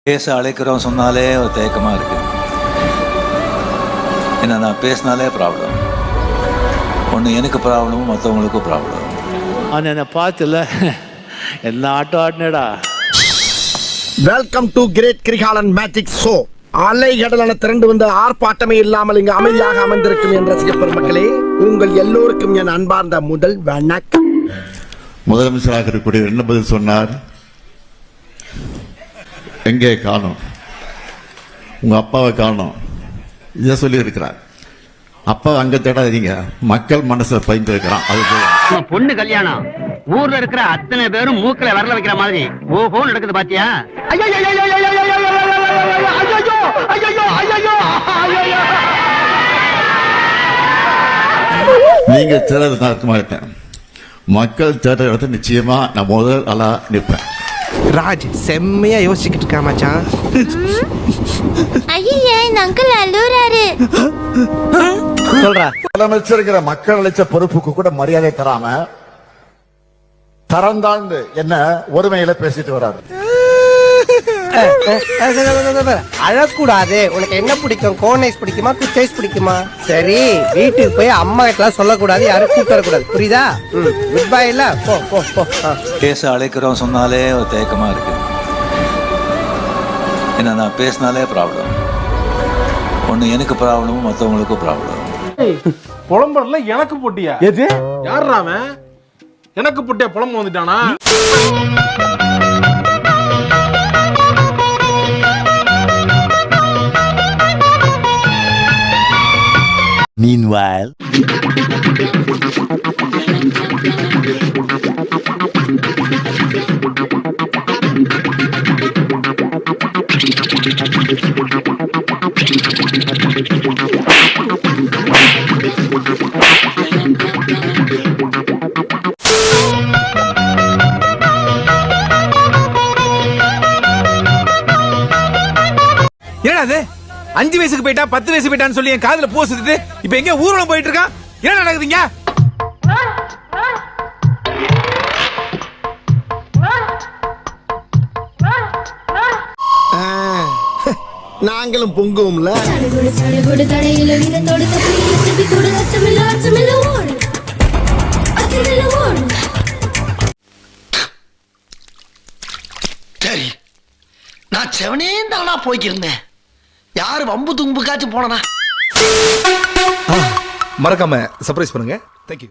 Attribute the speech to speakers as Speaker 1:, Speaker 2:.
Speaker 1: பேச அழைக்கிறோம் சொன்னாலே ஒரு தேக்கமாக இருக்கு. ஏன்னா நான் பேசினாலே ப்ராப்ளம். ஒன்று எனக்கு ப்ராப்ளமும் மற்றவங்களுக்கும் ப்ராப்ளம்.
Speaker 2: அவன் என்னை பார்த்துல என்ன ஆட்டம் ஆடினடா.
Speaker 3: Welcome to great Kirikalan magic show. அலை கடலான திரண்டு வந்து ஆர்ப்பாட்டமே இல்லாமல் இங்கு அமைதியாக அமர்ந்திருக்கும் என் ரசிக பெருமக்களே, உங்கள் எல்லோருக்கும் என் அன்பார்ந்த முதல் வணக்கம்.
Speaker 4: முதலமைச்சராக இருக்கக்கூடிய என்ன பதில் சொன்னார்? எங்கே காணோம், உங்க அப்பாவை காணோம், இதை சொல்லி இருக்கிறார். அப்பா அங்க தேடாதீங்க, மக்கள் மனசுல பயந்து இருக்கிறான். அது
Speaker 5: பொண்ணு கல்யாணம் ஊர்ல இருக்கிற அத்தனை பேரும் மூக்கல வரல வைக்கிற மாதிரி ஓஹோ நடக்குது பாத்தியா?
Speaker 4: நீங்க தேடுறது நான் இருக்க மாட்டேன். மக்கள் தேடுற இடத்துல நிச்சயமா நான் முதல் ஆளா நிற்பேன்.
Speaker 6: ராஜ் செம்மையா யோசிச்சுக்கிட்டு இருக்கா மச்சான்.
Speaker 7: ஐயே இந்த அங்கிள் அழுறாரு.
Speaker 6: சொல்றா.
Speaker 4: முதலமைச்சர் மக்கள் அளிச்ச பொறுப்புக்கு கூட மரியாதை தராம தரந்தாண்டு என்ன ஒருமையில பேசிட்டு வராரு.
Speaker 6: அழக்கூடாது. உனக்கு என்ன பிடிக்கும்? கோனைஸ் பிடிக்குமா, குச்சைஸ் பிடிக்குமா? சரி, வீட்டுக்கு போய் அம்மா கிட்ட சொல்லக்கூடாது, யாரும் கூப்பிட்டு வரக்கூடாது, புரியுதா? Good bye. இல்ல போ போ போ.
Speaker 1: பேச அழைக்கிறோம் சொன்னாலே ஒரு தேக்கமாக இருக்கு. ஏன்னா நான் பேசினாலே ப்ராப்ளம். ஒன்று எனக்கு ப்ராப்ளமும் மற்றவங்களுக்கும் ப்ராப்ளம்.
Speaker 8: புலம்புறதுல எனக்கு போட்டியா? எது யாருடா அவன்? எனக்கு போட்டியா புலம்பு வந்துட்டானா?
Speaker 2: Meanwhile,
Speaker 9: என்னது 5 வயசுக்கு போயிட்டா 10 வயசு போயிட்டான்னு சொல்லி என் காதுல பூ சுத்திட்டு இப்ப எங்க ஊர்வலம் போயிட்டு இருக்கான்? என்ன நடக்குதுங்க?
Speaker 3: நாங்களும் பொங்குவோம்ல. சரி, நான் செவனே தானா போய்க்கிருந்தேன். யாரு வம்பு தும்புக்காச்சும் போனா
Speaker 9: மறக்காம சர்ப்ரைஸ் பண்ணுங்க. தேங்க்யூ.